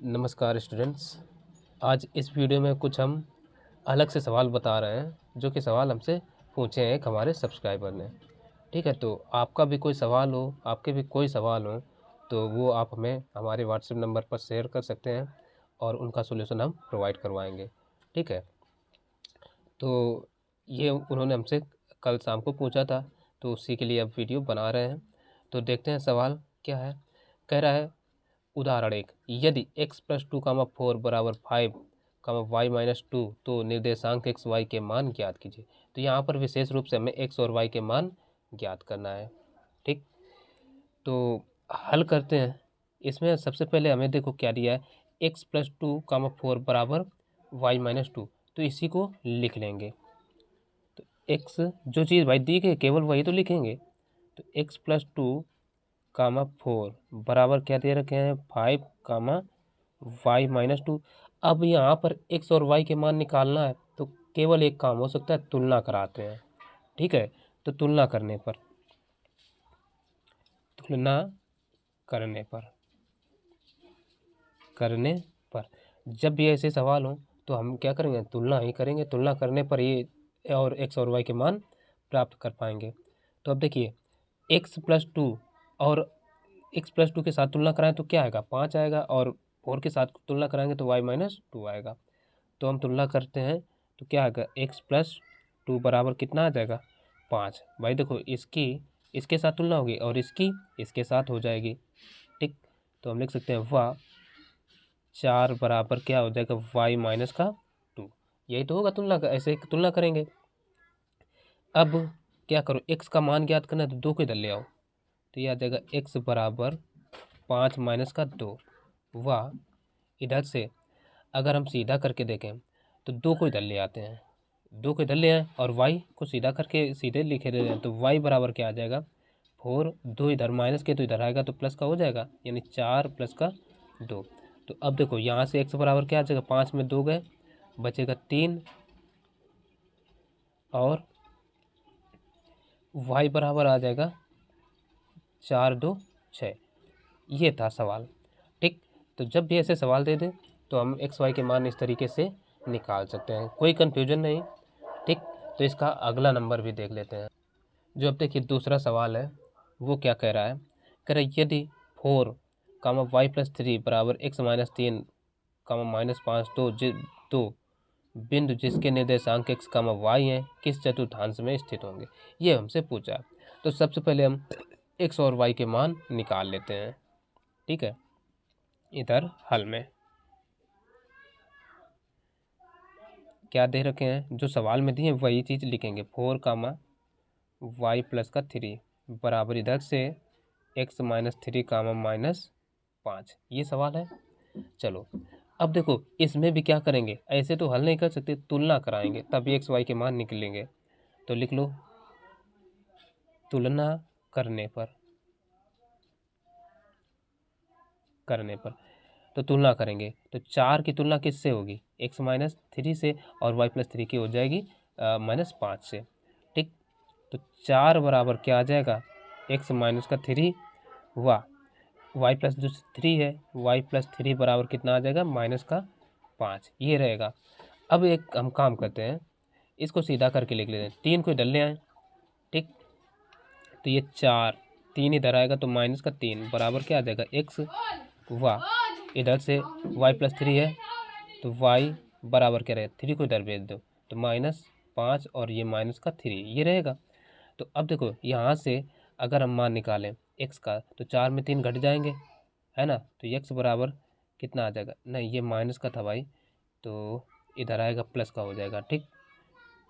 नमस्कार स्टूडेंट्स। आज इस वीडियो में कुछ हम अलग से सवाल बता रहे हैं जो कि सवाल हमसे पूछे हैं एक हमारे सब्सक्राइबर ने। ठीक है, तो आपका भी कोई सवाल हो, आपके भी कोई सवाल हो तो वो आप हमें हमारे व्हाट्सएप नंबर पर शेयर कर सकते हैं और उनका सॉल्यूशन हम प्रोवाइड करवाएंगे। ठीक है, तो ये उन्होंने हमसे कल शाम को पूछा था, तो उसी के लिए अब वीडियो बना रहे हैं। तो देखते हैं सवाल क्या है। कह रहा है उदाहरण 1, यदि x प्लस 2, 4 बराबर 5, y माइनस 2 तो निर्देशांक x y के मान ज्ञात कीजिए। तो यहाँ पर विशेष रूप से हमें x और y के मान ज्ञात करना है। ठीक, तो हल करते हैं। इसमें सबसे पहले हमें देखो क्या दिया है, x प्लस 2, 4 बराबर y माइनस 2, तो इसी को लिख लेंगे। तो x जो चीज़ भाई दी गई केवल वही तो लिखेंगे। तो x प्लस 2, 4 बराबर क्या दे रखे हैं 5, y माइनस 2। अब यहाँ पर x और y के मान निकालना है तो केवल एक काम हो सकता है, तुलना कराते हैं। ठीक है, तो तुलना करने पर जब भी ऐसे सवाल हो तो हम क्या करेंगे, तुलना ही करेंगे। तुलना करने पर ये और x और y के मान प्राप्त कर पाएंगे। तो अब देखिए x प्लस 2 और x प्लस 2 के साथ तुलना कराएं तो क्या आएगा 5 आएगा, और 4 के साथ तुलना कराएंगे तो y माइनस 2 आएगा। तो हम तुलना करते हैं तो क्या आएगा x प्लस 2 बराबर कितना आ जाएगा 5। भाई देखो इसके साथ तुलना होगी और इसकी इसके साथ हो जाएगी। ठीक, तो हम लिख सकते हैं वह 4 बराबर क्या हो जाएगा y माइनस का 2। यही तो होगा तुलना का, ऐसे तुलना करेंगे। अब क्या करो, x का मान ज्ञात करना है तो 2 को इधर ले आओ, तो ये आ जाएगा x बराबर 5 माइनस का 2। वह इधर से अगर हम सीधा करके देखें तो 2 को इधर ले आते हैं, 2 को इधर ले आए और y को सीधा करके सीधे लिखे दे रहे हैं, तो y बराबर क्या आ जाएगा 4। 2 इधर माइनस के तो इधर आएगा तो प्लस का हो जाएगा, यानी 4 प्लस का 2। तो अब देखो यहाँ से x बराबर क्या आ जाएगा 5 में 2 गए, बचेगा 3 और y बराबर आ जाएगा 4 2 6। ये था सवाल। ठीक, तो जब भी ऐसे सवाल दे दे तो हम एक्स वाई के मान इस तरीके से निकाल सकते हैं, कोई कन्फ्यूजन नहीं। ठीक, तो इसका अगला नंबर भी देख लेते हैं। जो अब देखिए दूसरा सवाल है वो क्या कह रहा है, कह रहा है यदि 4, y प्लस 3 बराबर x माइनस 3, माइनस 5 तो बिंदु जिसके निर्देशांक x, y हैं किस चतुर्थांश में स्थित होंगे। ये हमसे पूछा। तो सबसे पहले हम x और y के मान निकाल लेते हैं। ठीक है, इधर हल में क्या दे रखे हैं, जो सवाल में दिए वही चीज़ लिखेंगे। 4, y प्लस का 3 बराबर इधर से x माइनस 3, माइनस 5। ये सवाल है। चलो अब देखो इसमें भी क्या करेंगे, ऐसे तो हल नहीं कर सकते, तुलना कराएंगे तभी x y के मान निकलेंगे। तो लिख लो तुलना करने पर तो तुलना करेंगे तो 4 की तुलना किससे होगी x माइनस 3 से, और y प्लस 3 की हो जाएगी माइनस 5 से। ठीक, तो 4 बराबर क्या आ जाएगा x माइनस का 3 y प्लस जो 3 है y प्लस 3 बराबर कितना आ जाएगा माइनस का 5। ये रहेगा। अब एक हम काम करते हैं, इसको सीधा करके लिख लेते हैं, 3 को इधर ले आए। ठीक, तो ये 4, 3 इधर आएगा तो माइनस का 3 बराबर क्या आ जाएगा x, इधर से y प्लस 3 है तो y बराबर क्या रहेगा 3 को इधर भेज दो तो माइनस 5 और ये माइनस का 3 ये रहेगा। तो अब देखो यहाँ से अगर हम मान निकालें x का तो 4 में 3 घट जाएंगे, है ना। तो x बराबर कितना आ जाएगा, नहीं ये माइनस का था भाई, तो इधर आएगा प्लस का हो जाएगा। ठीक,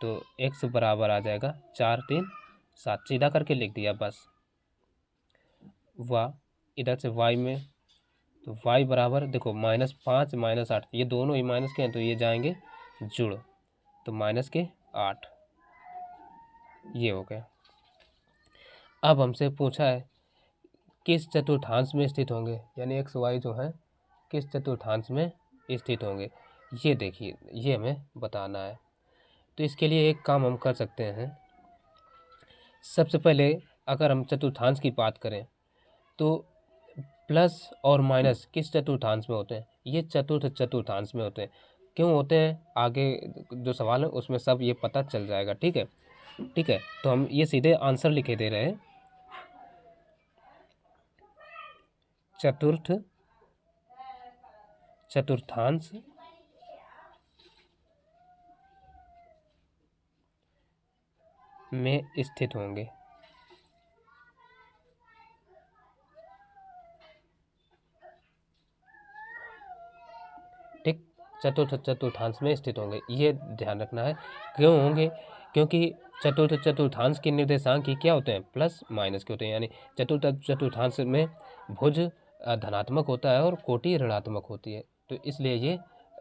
तो x बराबर आ जाएगा 4 3 7, सीधा करके लिख दिया बस। वाह, इधर से y में तो y बराबर देखो माइनस 5 माइनस 8, ये दोनों ही माइनस के हैं तो ये जाएंगे जुड़, तो माइनस के 8 ये हो गया। अब हमसे पूछा है किस चतुर्थांश में स्थित होंगे, यानी एक्स वाई जो है किस चतुर्थांश में स्थित होंगे। ये देखिए ये हमें बताना है। तो इसके लिए एक काम हम कर सकते हैं, सबसे पहले अगर हम चतुर्थांश की बात करें तो प्लस और माइनस किस चतुर्थांश में होते हैं, ये चतुर्थ चतुर्थांश में होते हैं। क्यों होते हैं, आगे जो सवाल है उसमें सब ये पता चल जाएगा। ठीक है, ठीक है। तो हम ये सीधे आंसर लिखे दे रहे हैं, चतुर्थ चतुर्थांश में स्थित होंगे। ठीक, चतुर्थ चतुर्थांश में स्थित होंगे, ये ध्यान रखना है। क्यों होंगे, क्योंकि चतुर्थ चतुर्थांश के निर्देशांक ही क्या होते हैं, प्लस माइनस के होते हैं। यानी चतुर्थ चतुर्थांश में भुज धनात्मक होता है और कोटि ऋणात्मक होती है, तो इसलिए ये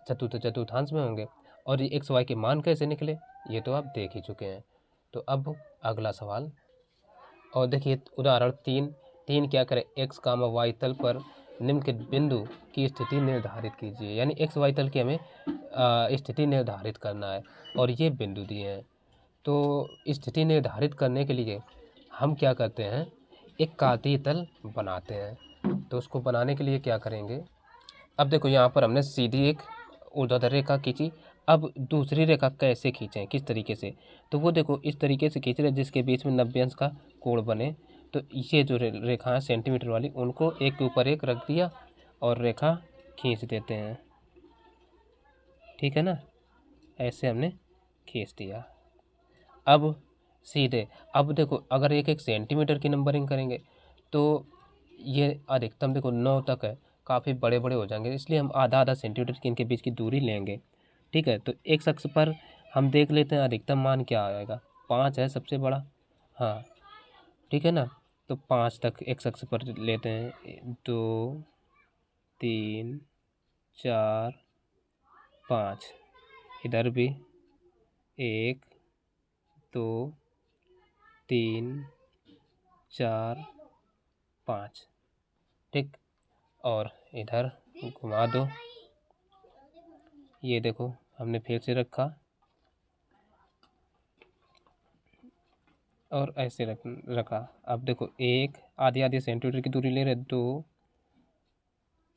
चतुर्थ चतुर्थांश में होंगे। और ये एक्स वाई के मान कैसे निकले, ये तो आप देख ही चुके हैं। तो अब अगला सवाल, और देखिए उदाहरण 3 क्या करें, एक्स कामा वाई तल पर निम्न के बिंदु की स्थिति निर्धारित कीजिए। यानी एक्स वाई तल की हमें स्थिति निर्धारित करना है और ये बिंदु दिए हैं। तो स्थिति निर्धारित करने के लिए हम क्या करते हैं, एक काती तल बनाते हैं। तो उसको बनाने के लिए क्या करेंगे, अब देखो यहाँ पर हमने सीधी एक ऊर्ध्वाधर रेखा खींची। अब दूसरी रेखा कैसे खींचें, किस तरीके से, तो वो देखो इस तरीके से खींच रहे जिसके बीच में 90 अंश का कोण बने। तो ये जो रेखा है सेंटीमीटर वाली, उनको एक के ऊपर एक रख दिया और रेखा खींच देते हैं। ठीक है ना, ऐसे हमने खींच दिया। अब सीधे, अब देखो अगर एक एक सेंटीमीटर की नंबरिंग करेंगे तो ये अधिकतम देखो 9 तक है, काफ़ी बड़े बड़े हो जाएंगे, इसलिए हम आधा आधा सेंटीमीटर की इनके बीच की दूरी लेंगे। ठीक है, तो एक अक्ष पर हम देख लेते हैं अधिकतम मान क्या आएगा, 5 है सबसे बड़ा। हाँ ठीक है ना, तो 5 तक एक अक्ष पर लेते हैं, 2 3 4 5, इधर भी 1 2 3 4 5। ठीक, और इधर घुमा दो, ये देखो हमने फिर से रखा और ऐसे रखा। अब देखो एक आधी आधी सेंटीमीटर की दूरी ले रहे, 2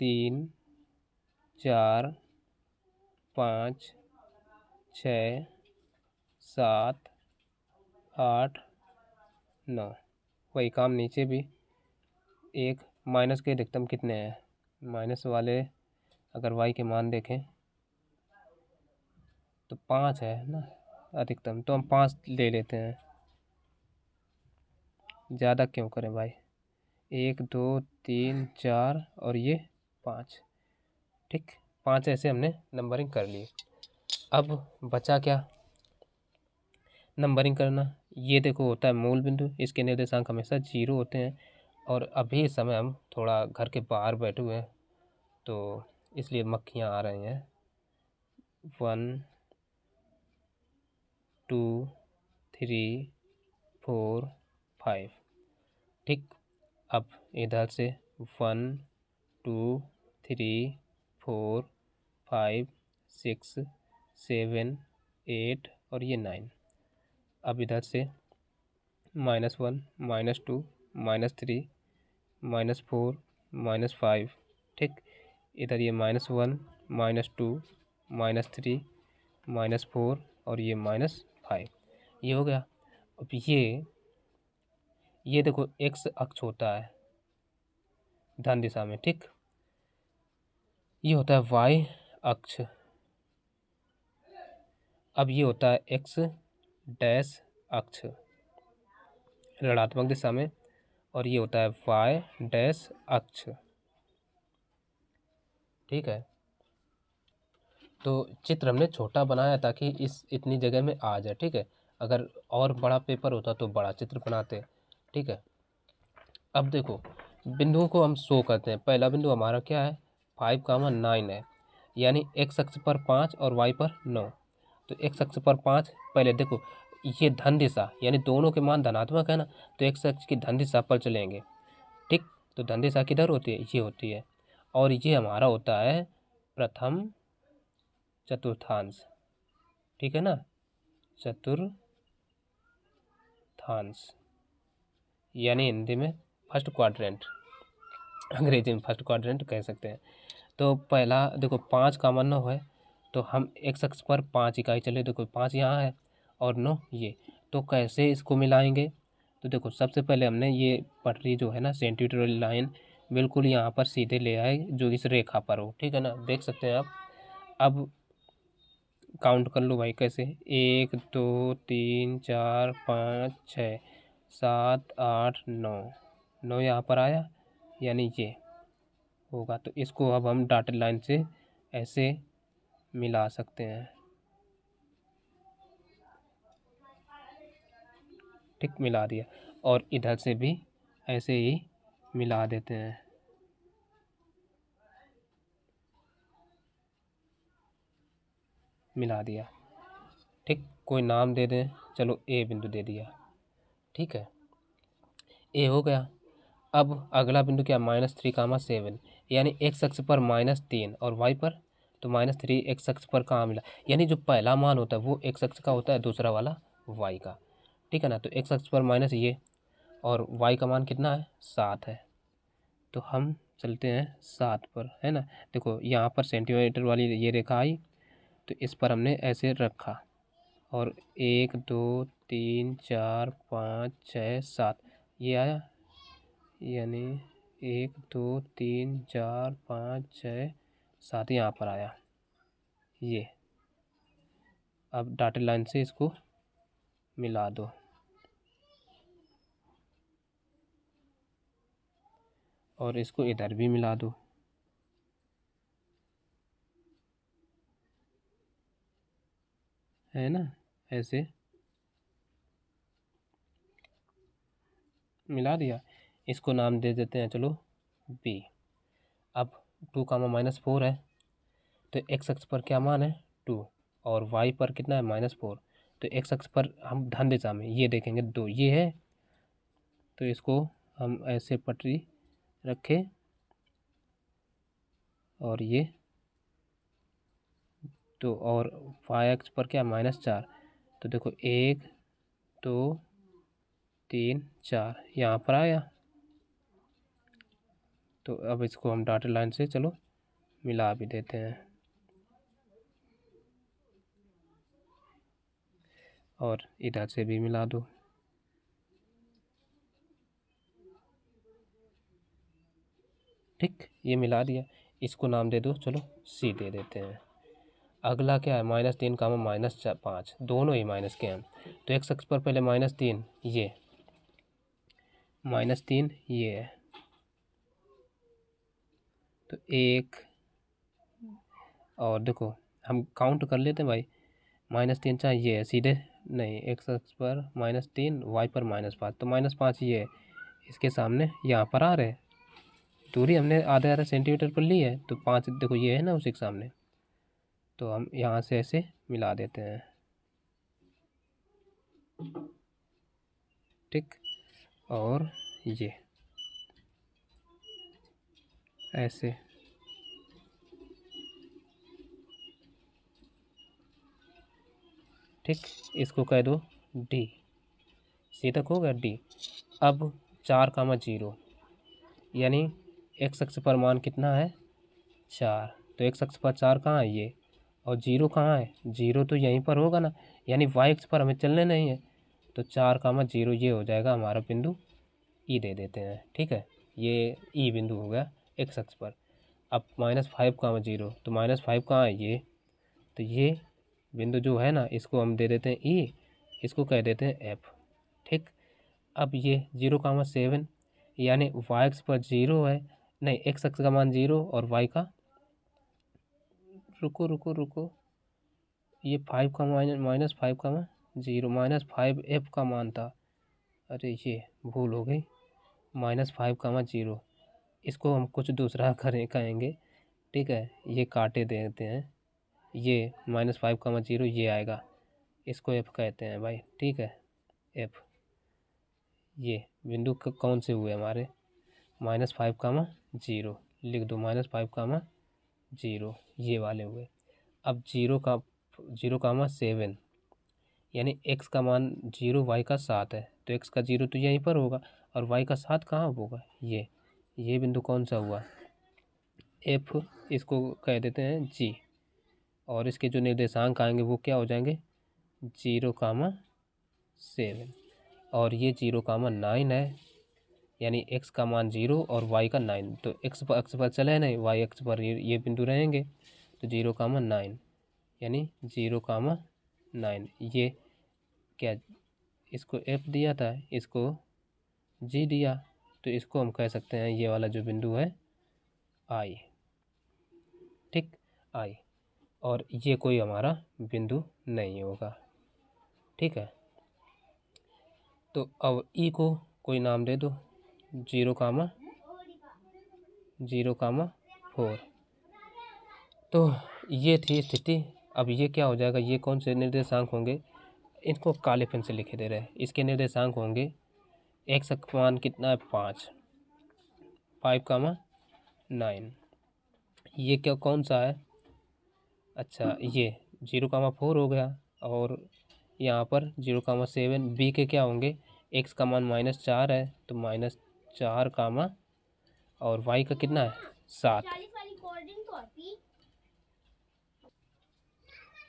3 4 5 6 7 8 9। वही काम नीचे भी, एक माइनस के अधिकतम कितने हैं, माइनस वाले अगर वाई के मान देखें तो 5 है ना अधिकतम, तो हम 5 ले लेते हैं, ज़्यादा क्यों करें भाई। 1 2 3 4 और ये 5। ठीक, 5 ऐसे हमने नंबरिंग कर ली। अब बचा क्या, नंबरिंग करना। ये देखो होता है मूल बिंदु, इसके निर्देशांक हमेशा 0 होते हैं। और अभी इस समय हम थोड़ा घर के बाहर बैठे हुए हैं तो इसलिए मक्खियाँ आ रही हैं। 1 2 3 4 5। ठीक, अब इधर से 1 2 3 4 5 6 7 8 और ये 9। अब इधर से -1 -2 -3 -4 -5। ठीक, इधर ये -1 -2 -3 -4 और ये -5, ये हो गया। अब ये देखो एक्स अक्ष होता है धन दिशा में, ठीक, ये होता है वाई अक्ष। अब ये होता है एक्स डैश अक्ष ऋणात्मक दिशा में, और ये होता है वाई डैश अक्ष। ठीक है, तो चित्र हमने छोटा बनाया ताकि इस इतनी जगह में आ जाए। ठीक है, अगर और बड़ा पेपर होता तो बड़ा चित्र बनाते। ठीक है, अब देखो बिंदुओं को हम शो करते हैं। पहला बिंदु हमारा क्या है, 5,9 है, यानी एक्स अक्ष पर 5 और वाई पर 9। तो एक्स अक्ष पर 5, पहले देखो ये धन दिशा यानी दोनों के मान धनात्मक है ना, तो एक्स अक्ष की धन दिशा पर चलेंगे। ठीक, तो धन दिशा किधर होती है, ये होती है, और ये हमारा होता है प्रथम चतुर्थांश। ठीक है ना, चतुर्थांश यानी हिंदी में फर्स्ट क्वाड्रेंट। अंग्रेजी में फर्स्ट क्वाड्रेंट कह सकते हैं। तो पहला देखो 5 का 9 है, तो हम एक्स अक्ष पर 5 इकाई चले, देखो 5 यहाँ है और 9 ये, तो कैसे इसको मिलाएंगे। तो देखो सबसे पहले हमने ये पटरी जो है ना सेंटीमीटर वाली लाइन बिल्कुल यहाँ पर सीधे ले आए जो इस रेखा पर हो, ठीक है ना, देख सकते हैं आप। अब काउंट कर लो भाई कैसे, 1 2 3 4 5 6 7 8 9, 9 यहाँ पर आया यानी ये होगा। तो इसको अब हम डॉटेड लाइन से ऐसे मिला सकते हैं, ठीक, मिला दिया। और इधर से भी ऐसे ही मिला देते हैं, मिला दिया, ठीक। कोई नाम दे दें, चलो ए बिंदु दे दिया, ठीक है, ए हो गया। अब अगला बिंदु क्या, -3, 7, यानी एक्स अक्ष पर -3 और वाई पर, तो -3 एक्स अक्ष पर कहाँ मिला, यानी जो पहला मान होता है वो एक्स अक्ष का होता है, दूसरा वाला वाई का, ठीक है ना। तो एक्स अक्ष पर माइनस ये और वाई का मान कितना है, 7 है। तो हम चलते हैं 7 पर, है ना। देखो यहाँ पर सेंटीमीटर वाली ये रेखा आई, तो इस पर हमने ऐसे रखा और 1 2 3 4 5 6 7 ये आया, यानी 1 2 3 4 5 6 7 यहाँ पर आया ये। अब डॉटेड लाइन से इसको मिला दो, और इसको इधर भी मिला दो, है ना, ऐसे मिला दिया। इसको नाम दे देते हैं चलो बी। अब 2 -4 है, तो एक्स अक्ष पर क्या मान है 2 और वाई पर कितना है -4, तो एक्स अक्ष पर हम धन दिशा में ये देखेंगे 2 ये है, तो इसको हम ऐसे पटरी रखें और ये तो, और वाई अक्ष पर क्या -4, तो देखो 1 2 3 4 यहाँ पर आया। तो अब इसको हम डॉटेड लाइन से चलो मिला भी देते हैं, और इधर से भी मिला दो, ठीक, ये मिला दिया। इसको नाम दे दो चलो सी दे देते हैं। अगला क्या है, -3, -5, दोनों ही माइनस के हैं। तो एक्स अक्ष पर पहले -3 ये, -3 ये है, तो 1, और देखो हम काउंट कर लेते हैं भाई, -3 चाहे ये है सीधे, नहीं एक्स अक्ष पर -3 वाई पर -5, तो -5 ये है, इसके सामने यहाँ पर आ रहे हैं, दूरी हमने आधा सेंटीमीटर पर ली है, तो 5 देखो ये है ना उसी के सामने, तो हम यहाँ से ऐसे मिला देते हैं, ठीक। और ये ऐसे, ठीक, इसको कह दो डी, सी तक हो गया डी। अब 4, 0, यानी एक्स अक्ष पर मान कितना है 4, तो एक्स अक्ष पर 4 कहाँ है ये, और 0 कहाँ है, 0 तो यहीं पर होगा ना, यानी वाई अक्ष पर हमें चलने नहीं है, तो 4, 0 ये हो जाएगा हमारा बिंदु, ई दे देते हैं, ठीक है, ये ई बिंदु हो गया एक्स अक्ष पर। अब -5, 0, तो -5 कहाँ है ये, तो ये बिंदु जो है ना इसको हम दे देते हैं ई, इसको कह देते हैं एफ, ठीक। अब ये 0, 7, यानी वाई अक्ष पर 0 है, नहीं एक्स अक्ष का मान 0 और वाई का, रुको रुको रुको, ये 5 का -5, 0, -5 का मान था, अरे ये भूल हो गई, -5, 0, इसको हम कुछ दूसरा कहेंगे, ठीक है, ये काटे देते हैं, ये -5, 0 ये आएगा, इसको एफ कहते हैं भाई, ठीक है, एफ। ये बिंदु कौन से हुए हमारे, -5, 0 लिख दो, -5, 0 ये वाले हुए। अब 0, 7, यानी एक्स का मान 0 वाई का 7 है, तो एक्स का 0 तो यहीं पर होगा और वाई का 7 कहाँ होगा ये, ये बिंदु कौन सा हुआ, एफ, इसको कह देते हैं जी, और इसके जो निर्देशांक आएंगे वो क्या हो जाएंगे, 0,7, और ये 0,9 है, यानी x का मान 0 और y का 9, तो x अक्ष पर चले नहीं, y अक्ष पर ये बिंदु रहेंगे, तो 0,9 यानी 0,9, ये क्या, इसको f दिया था, इसको g दिया, तो इसको हम कह सकते हैं ये वाला जो बिंदु है I, ठीक, I, और ये कोई हमारा बिंदु नहीं होगा, ठीक है। तो अब E को कोई नाम दे दो, 0,4, तो ये थी स्थिति। अब ये क्या हो जाएगा, ये कौन से निर्देशांक होंगे, इनको काले पेन से लिखे दे रहे हैं, इसके निर्देशांक होंगे, x का मान कितना है 5,9, ये क्या कौन सा है, अच्छा ये 0,4 हो गया, और यहाँ पर 0,7, बी के क्या होंगे, x का मान -4 है, तो -4, और y का कितना है 7।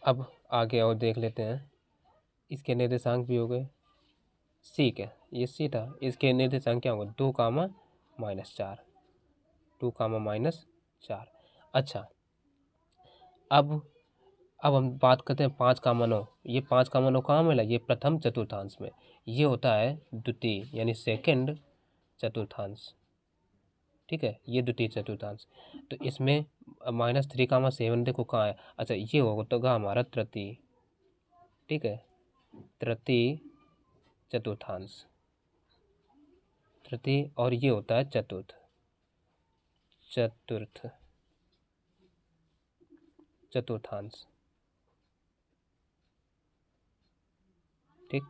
अब आगे और देख लेते हैं, इसके निर्देशांक भी हो गए, सी के, ये सी था, इसके निर्देशांक क्या होंगे, 2, -4, 2, -4। अच्छा, अब हम बात करते हैं 5,9, ये 5,9 कहाँ मिला, ये प्रथम चतुर्थांश में, ये होता है द्वितीय यानी सेकंड चतुर्थांश, ठीक है, ये द्वितीय चतुर्थांश, तो इसमें -3,7 देखो कहाँ है, अच्छा ये होगा हमारा तृतीय, ठीक है, तृतीय चतुर्थांश, तृतीय, और ये होता है चतुर्थांश, ठीक,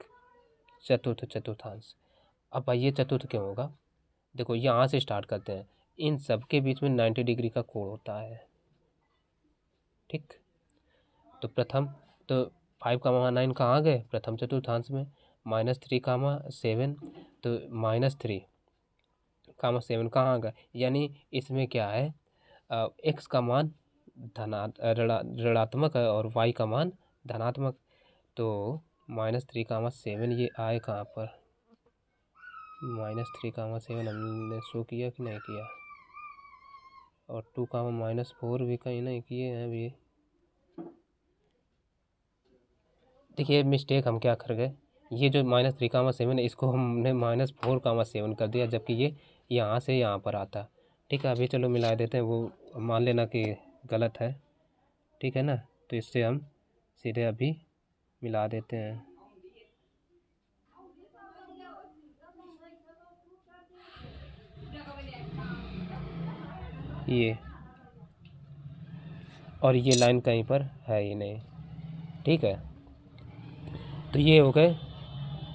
चतुर्थांश। अब ये चतुर्थ क्यों होगा, देखो यहाँ से स्टार्ट करते हैं, इन सब के बीच में 90 डिग्री का कोण होता है, ठीक, तो प्रथम, तो 5,9 कहाँ गए, प्रथम चतुर्थांश में, -3,7, तो -3,7 कहाँ गए, यानी इसमें क्या है, x का मान ऋणात्मक है और y का मान धनात्मक, तो -3,7 ये आए कहाँ पर, -3,7 हमने शो किया कि नहीं किया, और 2,-4 भी कहीं नहीं किए हैं अभी, देखिए मिस्टेक हम क्या कर गए, ये जो -3,7 है इसको हमने -4,7 कर दिया, जबकि ये यहाँ से यहाँ पर आता, ठीक है, अभी चलो मिला देते हैं, वो मान लेना कि गलत है, ठीक है ना, तो इससे हम सीधे अभी मिला देते हैं, ये, और ये लाइन कहीं पर है ही नहीं, ठीक है, तो ये हो गए,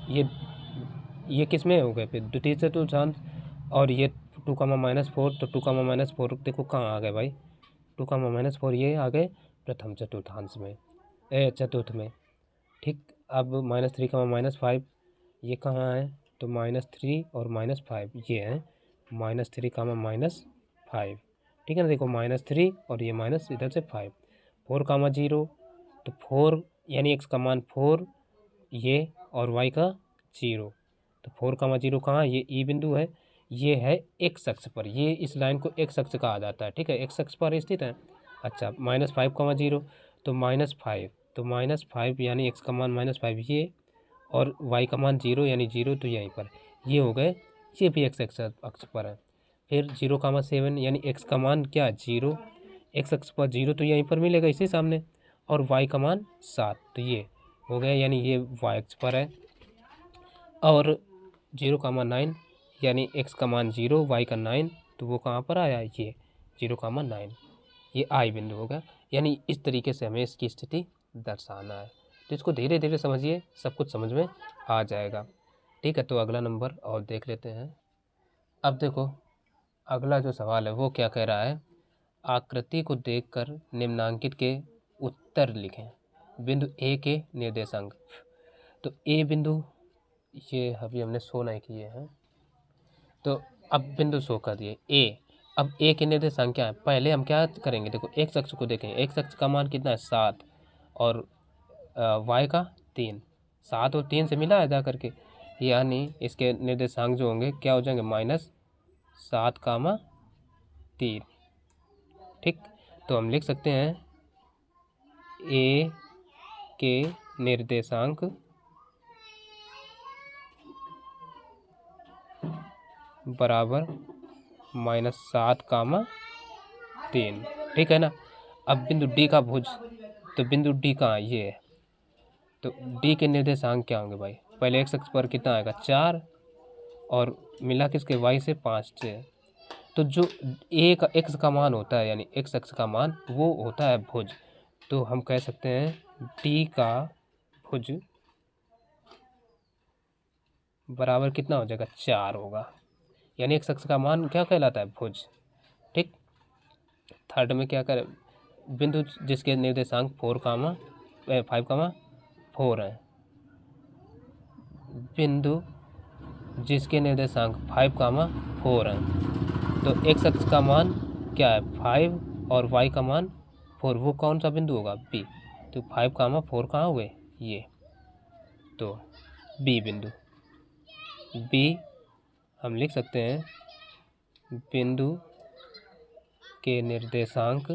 ये किस में हो गए फिर, द्वितीय चतुर्थांश, और ये 2,-4, तो 2,-4 देखो कहाँ आ गए भाई, 2,-4 ये आ गए प्रथम चतुर्थांश में, चतुर्थ में, ठीक, अब -3,-5 ये कहाँ है, तो -3 और -5 ये है, -3, ठीक है ना, देखो -3 और ये माइनस इधर से 5, 4,0, तो 4 यानी x का मान 4 ये, और y का 0, तो 4,0 कहाँ, ये ई बिंदु है, ये है x अक्ष पर, ये इस लाइन को x अक्ष कहा जाता है, ठीक है, x अक्ष पर स्थित है। अच्छा, -5,0, तो -5, तो -5 यानी x का मान -5 ये, और y का मान 0 यानी 0, तो यहीं पर ये हो गए, ये भी x अक्ष पर है। फिर 0,7 यानी x का मान क्या 0, x अक्ष पर 0, तो यहीं पर मिलेगा इसी सामने, और y का मान 7, तो ये हो गया, यानी ये y अक्ष पर है। और 0,9 यानी x का मान 0, y का 9, तो वो कहाँ पर आया, ये 0,9, ये I बिंदु होगा, यानी इस तरीके से हमें इसकी स्थिति दर्शाना है, तो इसको धीरे धीरे समझिए, सब कुछ समझ में आ जाएगा, ठीक है। तो अगला नंबर और देख लेते हैं। अब देखो अगला जो सवाल है वो क्या कह रहा है, आकृति को देखकर निम्नांकित के उत्तर लिखें, बिंदु ए के निर्देशांक। तो ए बिंदु ये अभी हमने शो नहीं किए हैं, तो अब बिंदु शो कर दिए ए। अब ए के निर्देशांक क्या है, पहले हम क्या करेंगे, देखो एक्स अक्ष को देखेंगे, एक्स अक्ष का मान कितना है 7 और वाई का 3, 7 और 3 से मिला है जा करके, यानी इसके निर्देशांक जो होंगे क्या हो जाएंगे -7, 3। ठीक, तो हम लिख सकते हैं ए के निर्देशांक बराबर -7, 3। ठीक है ना। अब बिंदु डी का भुज, तो बिंदु डी कहाँ, ये है, तो डी के निर्देशांक क्या होंगे भाई, पहले एक्स अक्ष पर कितना आएगा 4 और मिला किसके वाई से 5 से। तो जो ए का एक्स का मान होता है, यानी एक्स अक्ष का मान, वो होता है भुज। तो हम कह सकते हैं डी का भुज बराबर कितना हो जाएगा 4 होगा, यानी एक्स अक्ष का मान क्या कहलाता है भुज। ठीक, थर्ड में क्या करें, बिंदु जिसके निर्देशांक 5, 4 है, बिंदु जिसके निर्देशांक 5, 4 है, तो एक्स अक्ष का मान क्या है 5 और वाई का मान 4, वो कौन सा बिंदु होगा बी। तो 5, 4 कहाँ हुए, ये, तो बी बिंदु। बी हम लिख सकते हैं बिंदु के निर्देशांक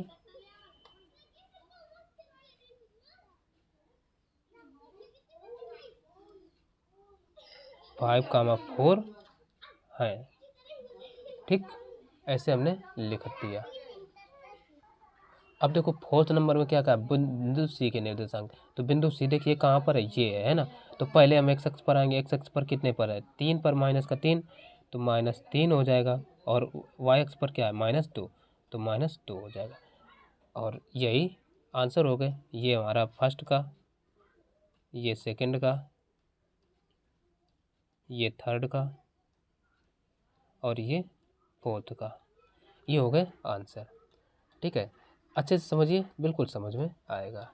5, 4 है। ठीक, ऐसे हमने लिख दिया। अब देखो फोर्थ नंबर में क्या कहा, बिंदु सी के निर्देशांक। तो बिंदु सी देखिए कहाँ पर है, ये है ना। तो पहले हम एक्स अक्ष पर आएंगे, एक्स अक्ष पर कितने पर है 3 पर, -3, तो -3 हो जाएगा। और वाई अक्ष पर क्या है -2, तो -2 हो जाएगा। और यही आंसर हो गए, ये हमारा फर्स्ट का, ये सेकंड का, ये थर्ड का और ये फोर्थ का, ये हो गए आंसर। ठीक है, अच्छे से समझिए, बिल्कुल समझ में आएगा।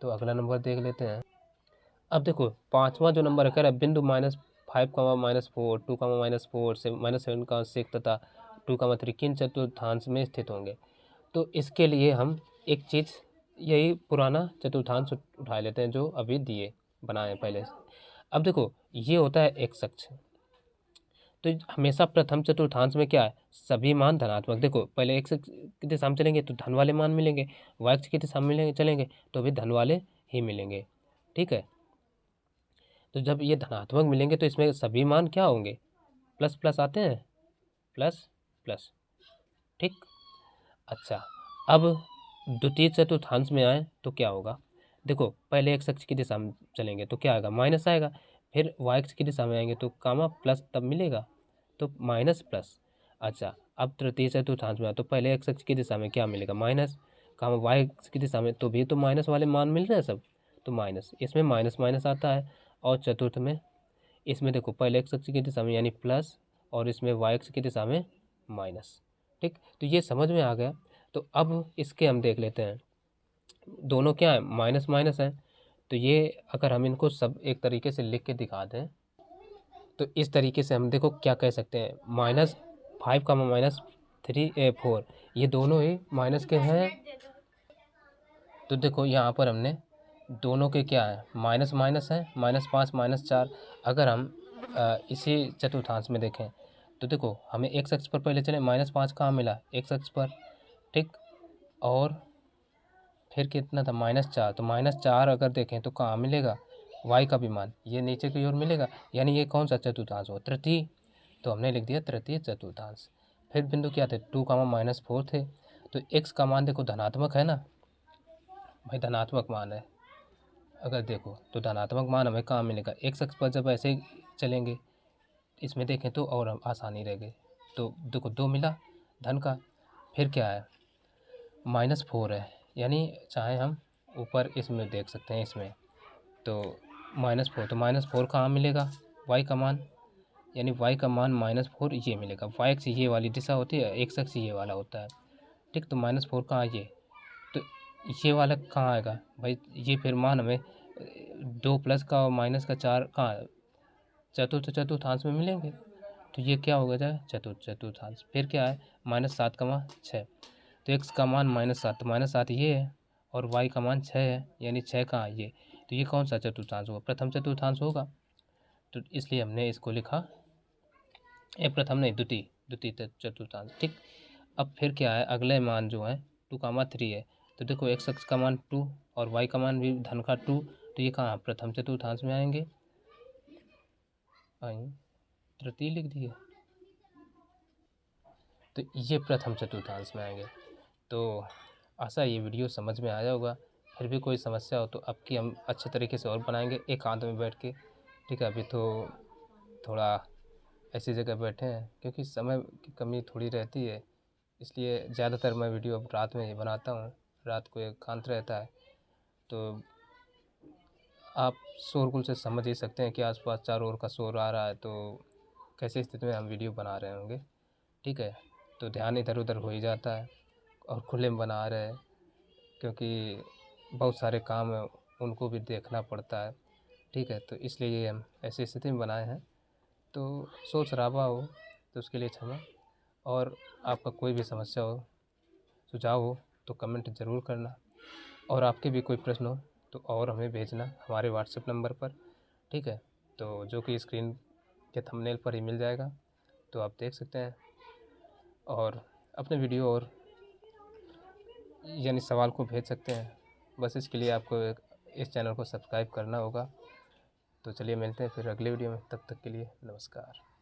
तो अगला नंबर देख लेते हैं। अब देखो पांचवा जो नंबर है, कह रहा है बिंदु -5, -4, 2, -4 से -7, 6 तथा 2, 3 किन चतुर्थांश में स्थित होंगे। तो इसके लिए हम एक चीज़, यही पुराना चतुर्थांश उठा लेते हैं जो अभी दिए बनाए पहले से। अब देखो ये होता है एक्स अक्ष, तो हमेशा प्रथम चतुर्थांश में क्या है, सभी मान धनात्मक। देखो पहले एक्स की दिशा में चलेंगे तो धन वाले मान मिलेंगे, वाई की दिशा में चलेंगे तो भी धन वाले ही मिलेंगे। ठीक है, तो जब ये धनात्मक मिलेंगे तो इसमें सभी मान क्या होंगे, प्लस प्लस आते हैं, प्लस प्लस। ठीक, अच्छा, अब द्वितीय चतुर्थांश में आए तो क्या होगा, देखो पहले एक्स अक्ष की दिशा में चलेंगे तो क्या आएगा, माइनस आएगा। फिर वाई अक्ष की दिशा में आएंगे तो कामा प्लस तब मिलेगा, तो माइनस प्लस। अच्छा, अब तृतीय चतुर्थांश में आए तो पहले एक्स अक्ष की दिशा में क्या मिलेगा, माइनस, कामा वाई अक्ष की दिशा में तो भी तो माइनस वाले मान मिल रहे हैं सब, तो माइनस, इसमें माइनस माइनस आता है। और चतुर्थ में, इसमें देखो पहले एक्स अक्ष की दिशा में यानी प्लस और इसमें वाई अक्ष की दिशा में माइनस। ठीक, तो ये समझ में आ गया। तो अब इसके हम देख लेते हैं, दोनों क्या है माइनस माइनस है। तो ये अगर हम इनको सब एक तरीके से लिख के दिखा दें तो इस तरीके से हम देखो क्या कह सकते हैं, -5, -3, 4, ये दोनों ही माइनस के हैं। तो देखो यहाँ पर हमने दोनों के क्या है, माइनस माइनस है, -5, -4। अगर हम इसी चतुर्थांश में देखें तो देखो हमें एक्स अक्ष पर पहले चले, -5 कहाँ मिला एक्स अक्ष पर। ठीक, और फिर कितना था -4, तो -4 अगर देखें तो कहाँ मिलेगा, वाई का भी मान ये नीचे की ओर मिलेगा, यानी ये कौन सा चतुर्थांश हो, तृतीय। तो हमने लिख दिया तृतीय चतुर्थांश। फिर बिंदु क्या थे 2, -4 थे। तो एक्स का मान देखो धनात्मक है ना भाई, धनात्मक मान है। अगर देखो तो धनात्मक मान हमें कहाँ मिलेगा, एक्स अक्ष पर जब ऐसे चलेंगे इसमें देखें तो और आसानी रह गई। तो देखो 2 मिला धन का, फिर क्या है -4 है, यानी चाहे हम ऊपर इसमें देख सकते हैं, इसमें तो -4, तो -4 कहाँ मिलेगा, वाई का मान, यानी वाई का मान -4 ये मिलेगा। वाई एक्स ये वाली दिशा होती है, एक्स एक्स ये वाला होता है। ठीक, तो -4 कहाँ, ये तो ये वाला कहाँ आएगा भाई, ये फिर मान हमें 2 प्लस का और माइनस का 4 कहाँ चतुर्थांश में मिलेंगे। तो ये क्या हो गया चतुर्थांश। फिर क्या है -7, 6, तो x का मान -7, तो -7 ये है और y का मान 6 है, यानी 6 कहाँ ये, तो ये कौन सा चतुर्थांश होगा, प्रथम चतुर्थांश होगा। तो इसलिए हमने इसको लिखा प्रथम नहीं द्वितीय चतुर्थांश। ठीक, अब फिर क्या है, अगले मान जो है 2, 3 है, तो देखो x अक्ष का मान 2 और y का मान भी धन का 2, तो ये कहाँ प्रथम चतुर्थांश में आएंगे, तृतीय लिख दिए, तो ये प्रथम चतुर्थांश में आएंगे। तो आशा ये वीडियो समझ में आया होगा। फिर भी कोई समस्या हो तो आपकी हम अच्छे तरीके से और बनाएंगे एकांत में बैठ के। ठीक है, अभी तो थोड़ा ऐसी जगह बैठे हैं क्योंकि समय की कमी थोड़ी रहती है, इसलिए ज़्यादातर मैं वीडियो अब रात में ही बनाता हूँ, रात को एकांत रहता है। तो आप शोरगुल से समझ ही सकते हैं कि आसपास चारों ओर का शोर आ रहा है, तो कैसी स्थिति में हम वीडियो बना रहे होंगे। ठीक है, तो ध्यान इधर उधर हो ही जाता है और खुले में बना रहे हैं क्योंकि बहुत सारे काम हैं, उनको भी देखना पड़ता है। ठीक है, तो इसलिए ये हम ऐसी स्थिति में बनाए हैं। तो शोर शराबा हो तो उसके लिए क्षमा, और आपका कोई भी समस्या हो, सुझाव हो तो कमेंट ज़रूर करना, और आपके भी कोई प्रश्न हो तो और हमें भेजना हमारे व्हाट्सएप नंबर पर। ठीक है, तो जो कि स्क्रीन के थंबनेल पर ही मिल जाएगा, तो आप देख सकते हैं और अपने वीडियो और यानी सवाल को भेज सकते हैं। बस इसके लिए आपको इस चैनल को सब्सक्राइब करना होगा। तो चलिए मिलते हैं फिर अगले वीडियो में, तब तक के लिए नमस्कार।